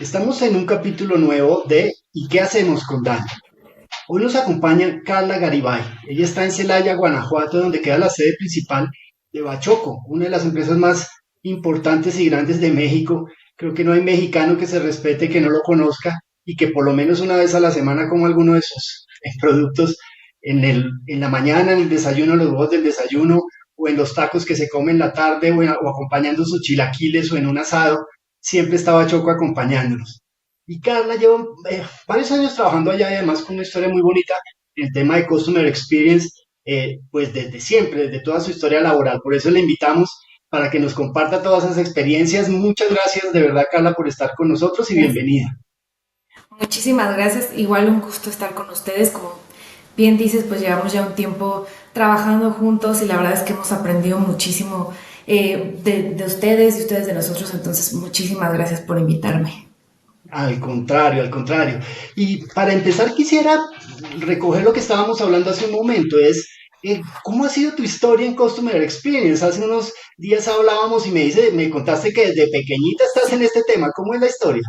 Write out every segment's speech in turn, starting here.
Estamos en un capítulo nuevo de ¿Y qué hacemos con Dani? Hoy nos acompaña Carla Garibay. Ella está en Celaya, Guanajuato, donde queda la sede principal de Bachoco, una de las empresas más importantes y grandes de México. Creo que no hay mexicano que se respete, que no lo conozca y que por lo menos una vez a la semana coma alguno de sus productos en la mañana, en el desayuno, los huevos del desayuno, o en los tacos que se comen en la tarde, o acompañando sus chilaquiles o en un asado. Siempre estaba Choco acompañándonos. Y Carla lleva varios años trabajando allá y además con una historia muy bonita en el tema de Customer Experience, pues desde siempre, desde toda su historia laboral. Por eso le invitamos para que nos comparta todas esas experiencias. Muchas gracias de verdad, Carla, por estar con nosotros y bienvenida. Muchísimas gracias, igual un gusto estar con ustedes. Como bien dices, pues llevamos ya un tiempo trabajando juntos y la verdad es que hemos aprendido muchísimo de ustedes y ustedes de nosotros, entonces muchísimas gracias por invitarme. Al contrario, al contrario. Y para empezar quisiera recoger lo que estábamos hablando hace un momento, es ¿cómo ha sido tu historia en Customer Experience? Hace unos días hablábamos y me contaste que desde pequeñita estás en este tema. ¿Cómo es la historia?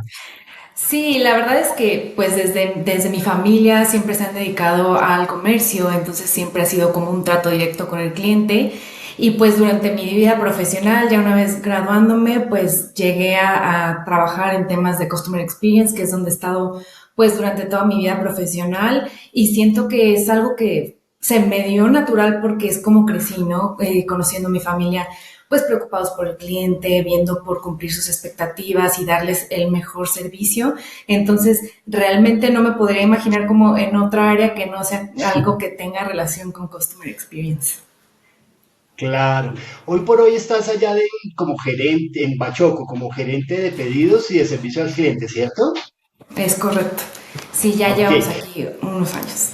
Sí, la verdad es que pues desde mi familia siempre se han dedicado al comercio, entonces siempre ha sido como un trato directo con el cliente y pues durante mi vida profesional, ya una vez graduándome, pues llegué a trabajar en temas de Customer Experience, que es donde he estado pues durante toda mi vida profesional y siento que es algo que se me dio natural porque es como crecí, ¿no? Conociendo mi familia pues preocupados por el cliente, viendo por cumplir sus expectativas y darles el mejor servicio. Entonces, realmente no me podría imaginar como en otra área que no sea algo que tenga relación con Customer Experience. Claro. Hoy por hoy estás allá como gerente en Bachoco, como gerente de pedidos y de servicio al cliente, ¿cierto? Es correcto. Sí, ya Ok, llevamos aquí unos años.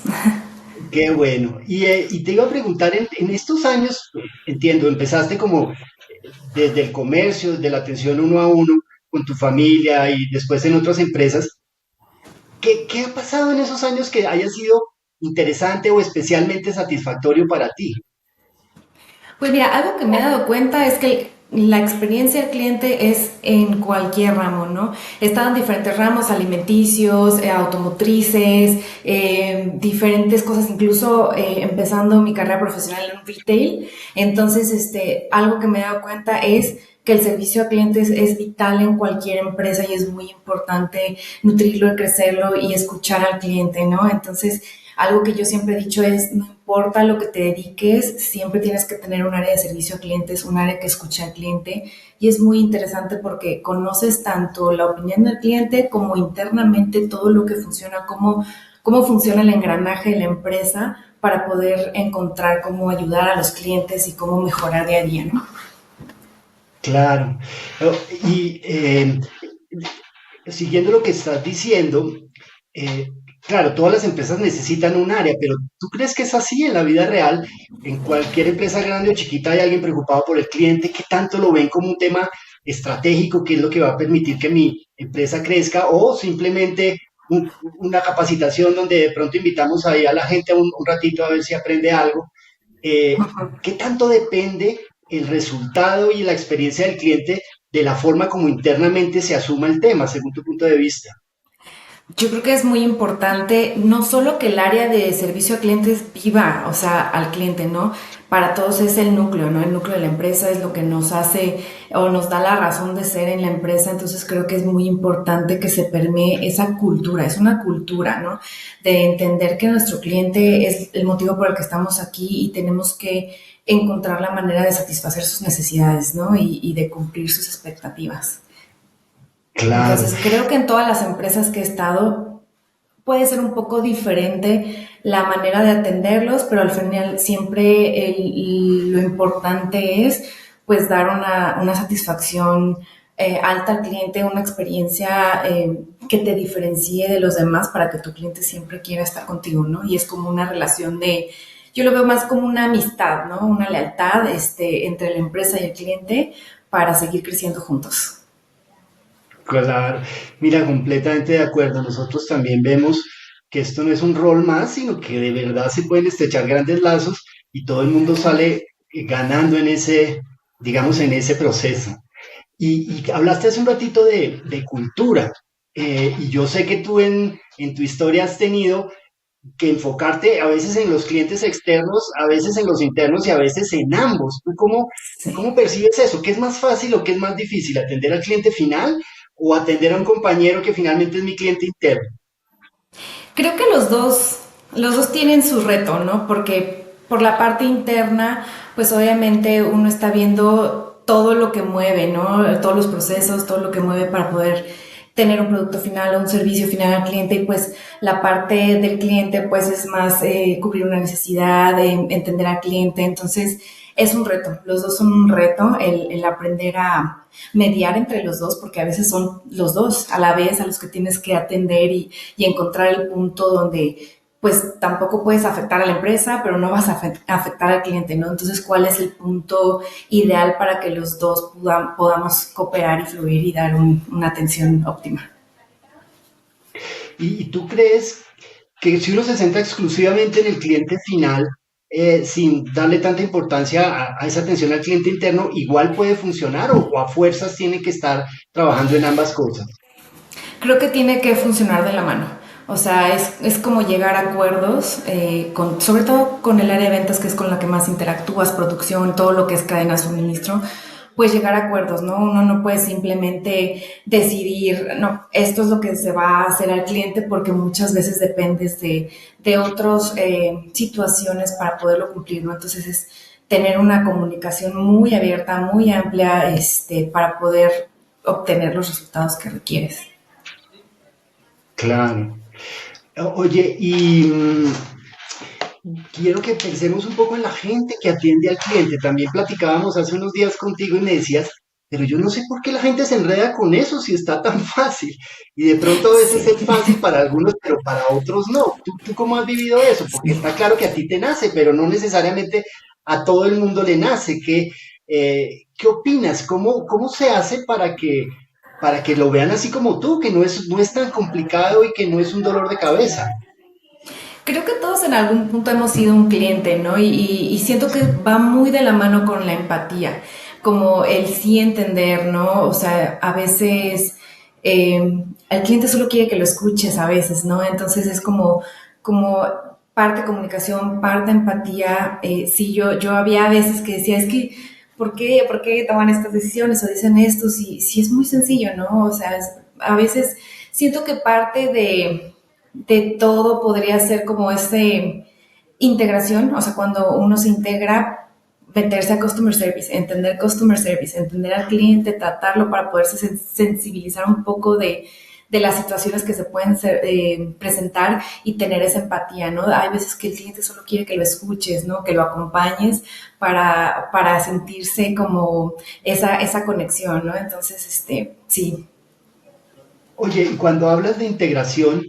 qué bueno. Y te iba a preguntar, en estos años, entiendo, empezaste como desde el comercio, desde la atención uno a uno con tu familia y después en otras empresas. ¿Qué ha pasado en esos años que haya sido interesante o especialmente satisfactorio para ti? Pues mira, algo que me he dado cuenta es que la experiencia del cliente es en cualquier ramo, ¿no? He estado en diferentes ramos, alimenticios, automotrices, diferentes cosas, incluso empezando mi carrera profesional en retail. Entonces, algo que me he dado cuenta es que el servicio a clientes es vital en cualquier empresa y es muy importante nutrirlo, crecerlo y escuchar al cliente, ¿no? Entonces, algo que yo siempre he dicho es, no importa lo que te dediques, siempre tienes que tener un área de servicio a clientes, un área que escuche al cliente. Y es muy interesante porque conoces tanto la opinión del cliente como internamente todo lo que funciona, cómo funciona el engranaje de la empresa para poder encontrar cómo ayudar a los clientes y cómo mejorar día a día, ¿no? Claro. Y siguiendo lo que estás diciendo, eh, claro, todas las empresas necesitan un área, pero ¿tú crees que es así en la vida real? En cualquier empresa grande o chiquita hay alguien preocupado por el cliente. ¿Qué tanto lo ven como un tema estratégico? ¿Qué es lo que va a permitir que mi empresa crezca? O simplemente una capacitación donde de pronto invitamos ahí a la gente un ratito a ver si aprende algo. ¿Qué tanto depende el resultado y la experiencia del cliente de la forma como internamente se asuma el tema, según tu punto de vista? Yo creo que es muy importante no solo que el área de servicio a clientes viva, o sea, al cliente, ¿no? Para todos es el núcleo, ¿no? El núcleo de la empresa es lo que nos hace o nos da la razón de ser en la empresa, entonces creo que es muy importante que se permee esa cultura, es una cultura, ¿no? De entender que nuestro cliente es el motivo por el que estamos aquí y tenemos que encontrar la manera de satisfacer sus necesidades, ¿no? Y de cumplir sus expectativas. Claro, Entonces, creo que en todas las empresas que he estado puede ser un poco diferente la manera de atenderlos, pero al final siempre lo importante es pues dar una satisfacción alta al cliente, una experiencia que te diferencie de los demás para que tu cliente siempre quiera estar contigo, ¿no? Y es como una relación de, yo lo veo más como una amistad, ¿no? Una lealtad entre la empresa y el cliente para seguir creciendo juntos. claro. Mira, completamente de acuerdo. Nosotros también vemos que esto no es un rol más, sino que de verdad se pueden estrechar grandes lazos y todo el mundo sale ganando en ese, digamos, en ese proceso. Y hablaste hace un ratito de cultura. y yo sé que tú en tu historia has tenido que enfocarte a veces en los clientes externos, a veces en los internos y a veces en ambos. ¿Tú cómo percibes eso? ¿Qué es más fácil o qué es más difícil? ¿Atender al cliente final o atender a un compañero que finalmente es mi cliente interno? Creo que los dos tienen su reto, ¿no? Porque por la parte interna, pues obviamente uno está viendo todo lo que mueve, ¿no? Todos los procesos, todo lo que mueve para poder tener un producto final o un servicio final al cliente y pues la parte del cliente pues es más cubrir una necesidad, entender al cliente, entonces es un reto, los dos son un reto, el aprender a mediar entre los dos, porque a veces son los dos a la vez a los que tienes que atender y encontrar el punto donde pues tampoco puedes afectar a la empresa, pero no vas a afectar al cliente, ¿no? Entonces, ¿cuál es el punto ideal para que los dos podamos cooperar y fluir y dar una atención óptima? ¿Y tú crees que si uno se centra exclusivamente en el cliente final, sin darle tanta importancia a esa atención al cliente interno, igual puede funcionar o a fuerzas tiene que estar trabajando en ambas cosas? Creo que tiene que funcionar de la mano. O sea, es como llegar a acuerdos, sobre todo con el área de ventas, que es con la que más interactúas, producción, todo lo que es cadena de suministro, pues llegar a acuerdos, ¿no? Uno no puede simplemente decidir, no, esto es lo que se va a hacer al cliente, porque muchas veces dependes de otras situaciones para poderlo cumplir, ¿no? Entonces es tener una comunicación muy abierta, muy amplia, para poder obtener los resultados que requieres. Claro. Oye, y quiero que pensemos un poco en la gente que atiende al cliente. También platicábamos hace unos días contigo y me decías, pero yo no sé por qué la gente se enreda con eso si está tan fácil. Y de pronto a veces es Sí, fácil para algunos, pero para otros no. ¿Tú cómo has vivido eso? Porque sí. está claro que a ti te nace, pero no necesariamente a todo el mundo le nace. ¿Qué opinas? ¿Cómo se hace para que lo vean así como tú, que no es tan complicado y que no es un dolor de cabeza? Creo que todos en algún punto hemos sido un cliente, ¿no? Y siento que va muy de la mano con la empatía, como el sí entender, ¿no? O sea, a veces el cliente solo quiere que lo escuches a veces, ¿no? Entonces es como parte comunicación, parte empatía. Sí, yo había veces que decía, es que, ¿por qué toman estas decisiones o dicen esto? Si es muy sencillo, ¿no? O sea, a veces siento que parte de todo podría ser como ese integración, o sea, cuando uno se integra, meterse a customer service, entender al cliente, tratarlo para poderse sensibilizar un poco de las situaciones que se pueden presentar y tener esa empatía, ¿no? Hay veces que el cliente solo quiere que lo escuches, ¿no? Que lo acompañes para sentirse como esa conexión, ¿no? Entonces, sí. Oye, y cuando hablas de integración,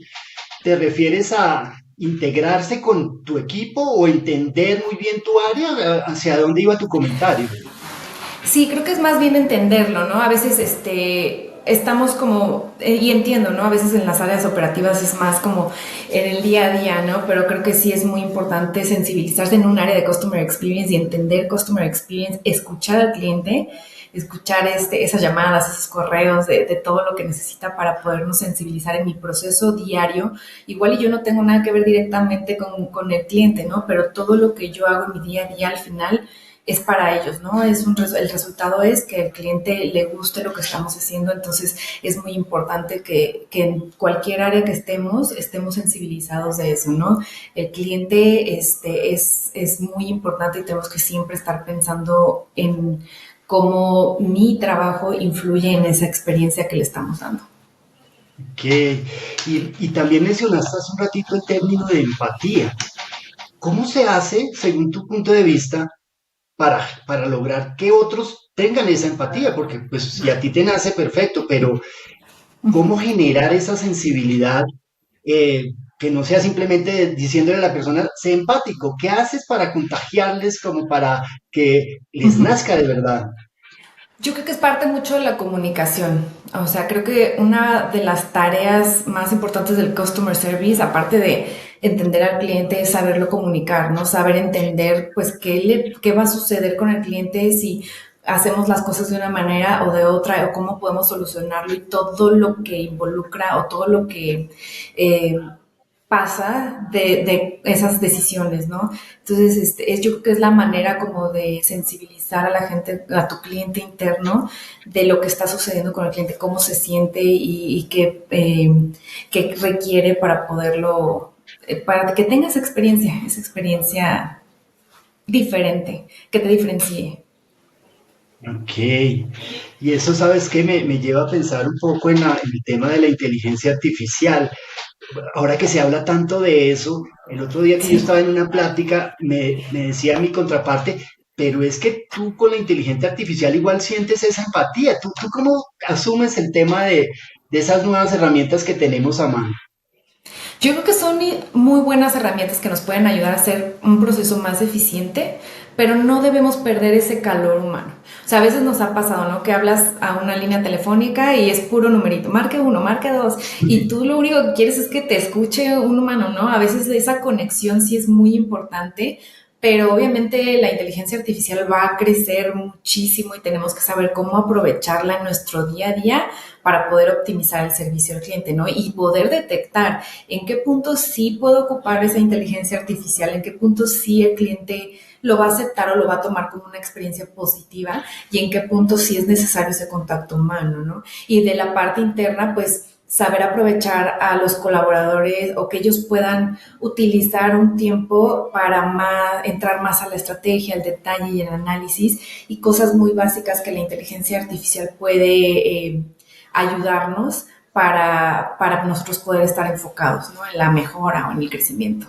¿te refieres a integrarse con tu equipo o entender muy bien tu área? ¿Hacia dónde iba tu comentario? Sí, creo que es más bien entenderlo, ¿no? A veces estamos como, y entiendo, ¿no? A veces en las áreas operativas es más como en el día a día, ¿no? Pero creo que sí es muy importante sensibilizarse en un área de Customer Experience y entender Customer Experience, escuchar al cliente, escuchar esas llamadas, esos correos, de todo lo que necesita para podernos sensibilizar en mi proceso diario. Igual y yo no tengo nada que ver directamente con el cliente, ¿no? Pero todo lo que yo hago en mi día a día al final es para ellos, ¿no? El resultado es que al cliente le guste lo que estamos haciendo, entonces es muy importante que en cualquier área que estemos sensibilizados de eso, ¿no? El cliente es muy importante y tenemos que siempre estar pensando en cómo mi trabajo influye en esa experiencia que le estamos dando. Que, y también mencionaste hace un ratito el término de empatía. ¿Cómo se hace, según tu punto de vista, para lograr que otros tengan esa empatía? Porque pues si a ti te nace, perfecto, pero ¿cómo generar esa sensibilidad que no sea simplemente diciéndole a la persona, sé empático? ¿Qué haces para contagiarles como para que les nazca de verdad? Yo creo que es parte mucho de la comunicación. O sea, creo que una de las tareas más importantes del customer service, aparte de entender al cliente, es saberlo comunicar, ¿no? Saber entender, pues, qué va a suceder con el cliente si hacemos las cosas de una manera o de otra, o cómo podemos solucionarlo y todo lo que involucra o todo lo que pasa de esas decisiones, ¿no? Entonces, yo creo que es la manera como de sensibilizar a la gente, a tu cliente interno, de lo que está sucediendo con el cliente, cómo se siente y qué requiere para poderlo, para que tengas esa experiencia diferente, que te diferencie. Ok, y eso, ¿sabes qué? Me lleva a pensar un poco en en el tema de la inteligencia artificial. Ahora que se habla tanto de eso, el otro día que yo Sí. estaba en una plática, me decía mi contraparte, pero es que tú con la inteligencia artificial igual sientes esa empatía. ¿Tú cómo asumes el tema de esas nuevas herramientas que tenemos a mano? Yo creo que son muy buenas herramientas que nos pueden ayudar a hacer un proceso más eficiente, pero no debemos perder ese calor humano. O sea, a veces nos ha pasado, ¿no? Que hablas a una línea telefónica y es puro numerito, marque uno, marque dos, y tú lo único que quieres es que te escuche un humano, ¿no? A veces esa conexión sí es muy importante, pero obviamente la inteligencia artificial va a crecer muchísimo y tenemos que saber cómo aprovecharla en nuestro día a día para poder optimizar el servicio al cliente, ¿no? Y poder detectar en qué punto sí puedo ocupar esa inteligencia artificial, en qué punto sí el cliente lo va a aceptar o lo va a tomar como una experiencia positiva y en qué punto sí es necesario ese contacto humano, ¿no? Y de la parte interna, pues saber aprovechar a los colaboradores o que ellos puedan utilizar un tiempo para entrar más a la estrategia, el detalle y el análisis y cosas muy básicas que la inteligencia artificial puede ayudarnos para nosotros poder estar enfocados, ¿no? En la mejora o en el crecimiento.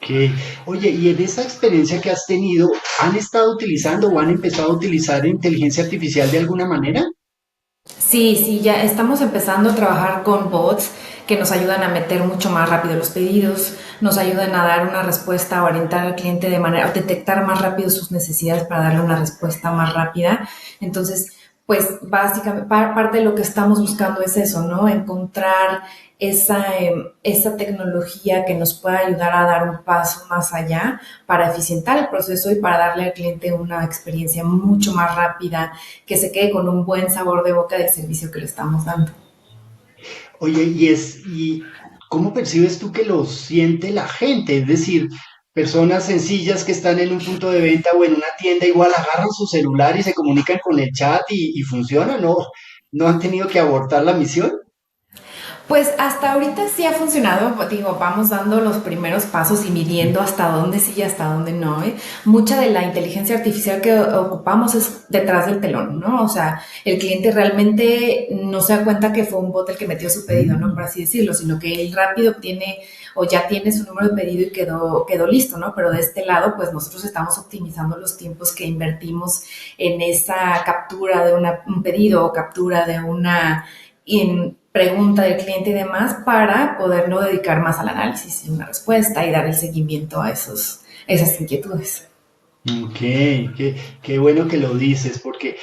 Que, oye, y en esa experiencia que has tenido, ¿han estado utilizando o han empezado a utilizar inteligencia artificial de alguna manera? Sí, sí, ya estamos empezando a trabajar con bots que nos ayudan a meter mucho más rápido los pedidos, nos ayudan a dar una respuesta, a orientar al cliente de manera, a detectar más rápido sus necesidades para darle una respuesta más rápida. Entonces, pues básicamente parte de lo que estamos buscando es eso, ¿no? Encontrar esa tecnología que nos pueda ayudar a dar un paso más allá para eficientar el proceso y para darle al cliente una experiencia mucho más rápida, que se quede con un buen sabor de boca del servicio que le estamos dando. Oye, y ¿cómo percibes tú que lo siente la gente? Es decir, personas sencillas que están en un punto de venta o en una tienda igual agarran su celular y se comunican con el chat y funciona, ¿no? ¿No han tenido que abortar la misión? Pues hasta ahorita sí ha funcionado, digo, vamos dando los primeros pasos y midiendo hasta dónde sí y hasta dónde no, ¿eh? Mucha de la inteligencia artificial que ocupamos es detrás del telón, ¿no? O sea, el cliente realmente no se da cuenta que fue un bot el que metió su pedido, ¿no? Por así decirlo, sino que él rápido obtiene o ya tiene su número de pedido y quedó listo, ¿no? Pero de este lado, pues nosotros estamos optimizando los tiempos que invertimos en esa captura de un pedido o captura de una en pregunta del cliente y demás para poderlo dedicar más al análisis y una respuesta y dar el seguimiento a esas inquietudes. Ok, qué bueno que lo dices, porque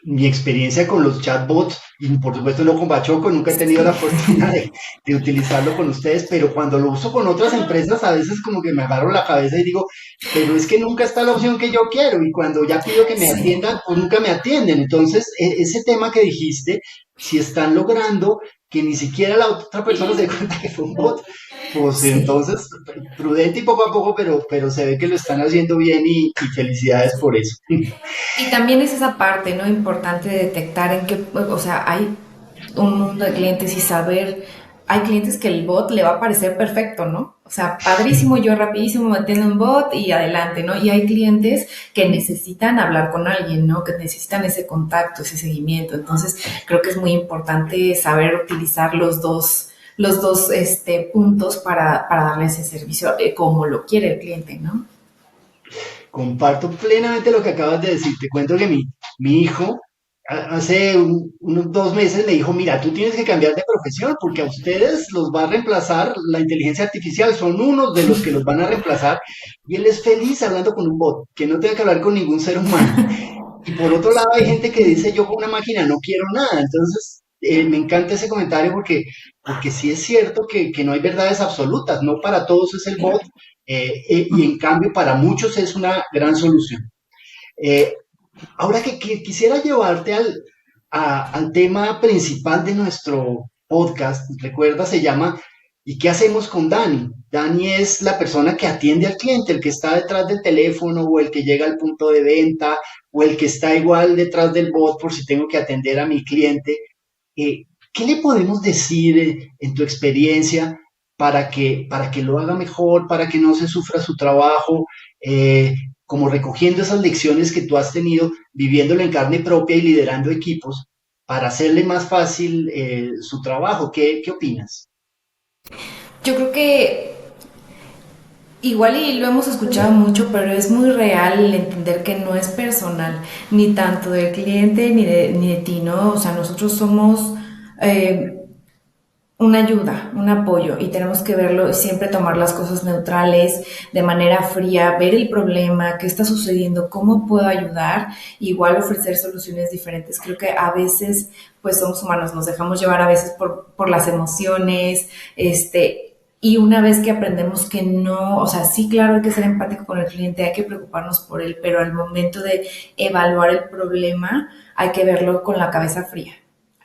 mi experiencia con los chatbots, y por supuesto no con Bachoco, nunca he tenido la fortuna de utilizarlo con ustedes, pero cuando lo uso con otras empresas, a veces como que me agarro la cabeza y digo, pero es que nunca está la opción que yo quiero, y cuando ya pido que me Sí. atiendan, pues nunca me atienden. Entonces, ese tema que dijiste, si están logrando que ni siquiera la otra persona se dé cuenta que fue un bot, pues Sí. entonces, prudente y poco a poco, pero se ve que lo están haciendo bien y felicidades por eso. Y también es esa parte, ¿no? Importante de detectar en qué, o sea, hay un mundo de clientes y saber, hay clientes que el bot le va a parecer perfecto, ¿no? O sea, padrísimo, yo rapidísimo metiendo un bot y adelante, ¿no? Y hay clientes que necesitan hablar con alguien, ¿no? Que necesitan ese contacto, ese seguimiento. Entonces, creo que es muy importante saber utilizar los dos puntos para darle ese servicio como lo quiere el cliente, ¿no? Comparto plenamente lo que acabas de decir. Te cuento que mi hijo hace unos 2 meses me dijo, mira, tú tienes que cambiar de profesión porque a ustedes los va a reemplazar la inteligencia artificial, son unos de los que los van a reemplazar y él es feliz hablando con un bot, que no tenga que hablar con ningún ser humano. Y por otro lado hay gente que dice, yo con una máquina no quiero nada. Entonces, me encanta ese comentario porque sí es cierto que no hay verdades absolutas, no para todos es el bot, y en cambio para muchos es una gran solución. Eh, Ahora que quisiera llevarte al tema principal de nuestro podcast, recuerda, se llama ¿Y qué hacemos con Dani? Dani es la persona que atiende al cliente, el que está detrás del teléfono o el que llega al punto de venta o el que está igual detrás del bot por si tengo que atender a mi cliente. ¿Qué le podemos decir en tu experiencia para que lo haga mejor, para que no se sufra su trabajo, como recogiendo esas lecciones que tú has tenido, viviéndolo en carne propia y liderando equipos, para hacerle más fácil su trabajo? ¿Qué opinas? Yo creo que igual y lo hemos escuchado mucho, pero es muy real el entender que no es personal, ni tanto del cliente ni de ti, ¿no? O sea, nosotros somos eh, una ayuda, un apoyo y tenemos que verlo y siempre tomar las cosas neutrales, de manera fría, ver el problema, qué está sucediendo, cómo puedo ayudar, igual ofrecer soluciones diferentes. Creo que a veces pues somos humanos, nos dejamos llevar a veces por las emociones, y una vez que aprendemos que no, o sea, sí, claro, hay que ser empático con el cliente, hay que preocuparnos por él, pero al momento de evaluar el problema, hay que verlo con la cabeza fría.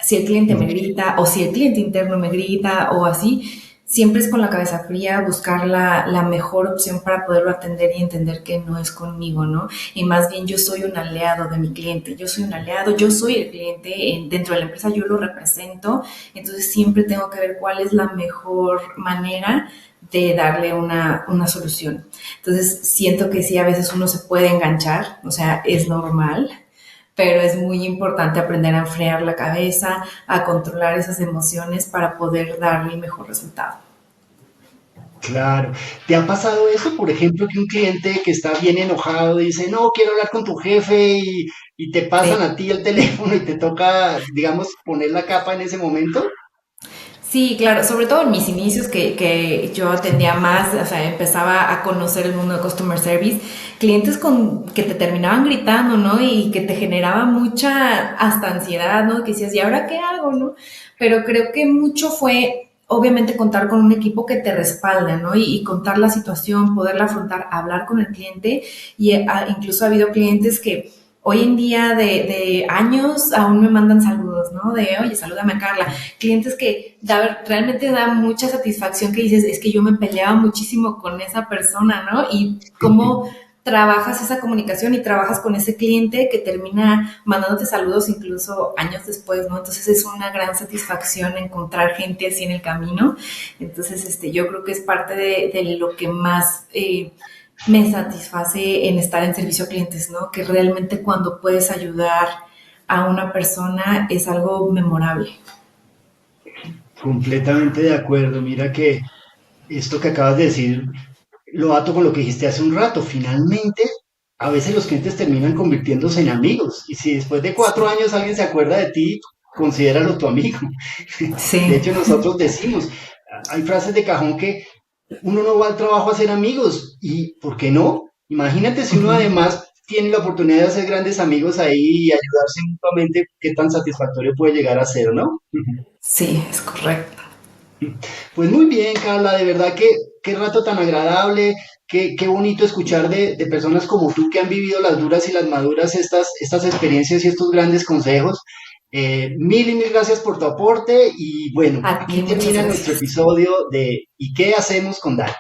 Si el cliente me grita o si el cliente interno me grita o así, siempre es con la cabeza fría buscar la mejor opción para poderlo atender y entender que no es conmigo, ¿no? Y más bien yo soy un aliado de mi cliente, yo soy un aliado, yo soy el cliente dentro de la empresa, yo lo represento, entonces siempre tengo que ver cuál es la mejor manera de darle una solución. Entonces siento que sí, a veces uno se puede enganchar, o sea, es normal, pero es muy importante aprender a enfriar la cabeza, a controlar esas emociones para poder darle el mejor resultado. Claro. ¿Te ha pasado eso, por ejemplo, que un cliente que está bien enojado dice, no, quiero hablar con tu jefe y te pasan Sí, a ti el teléfono y te toca, digamos, poner la capa en ese momento? sí, claro, sobre todo en mis inicios que yo atendía más, o sea, empezaba a conocer el mundo de customer service, clientes que te terminaban gritando, ¿no? Y que te generaba mucha hasta ansiedad, ¿no? Que decías, ¿y ahora qué hago, no? Pero creo que mucho fue, obviamente, contar con un equipo que te respalde, ¿no? Y contar la situación, poderla afrontar, hablar con el cliente y incluso ha habido clientes que hoy en día de años aún me mandan saludos, ¿no? De, oye, salúdame a Carla. Clientes que realmente da mucha satisfacción que dices, es que yo me peleaba muchísimo con esa persona, ¿no? Y cómo trabajas esa comunicación y trabajas con ese cliente que termina mandándote saludos incluso años después, ¿no? Entonces es una gran satisfacción encontrar gente así en el camino. Entonces, yo creo que es parte de lo que más me satisface en estar en servicio a clientes, ¿no? Que realmente cuando puedes ayudar a una persona es algo memorable. Completamente de acuerdo. Mira que esto que acabas de decir lo ato con lo que dijiste hace un rato. Finalmente, a veces los clientes terminan convirtiéndose en amigos. Y si después de 4 años alguien se acuerda de ti, considéralo tu amigo. De Sí, hecho, nosotros decimos, hay frases de cajón que uno no va al trabajo a hacer amigos. ¿Y por qué no? Imagínate si uno además tiene la oportunidad de hacer grandes amigos ahí y ayudarse mutuamente, qué tan satisfactorio puede llegar a ser, ¿no? sí, es correcto. Pues muy bien, Carla, de verdad que qué rato tan agradable, qué bonito escuchar de personas como tú que han vivido las duras y las maduras, estas experiencias y estos grandes consejos. Mil y mil gracias por tu aporte y bueno, A aquí ti muchas termina nuestro gracias. episodio de ¿Y qué hacemos con Dani?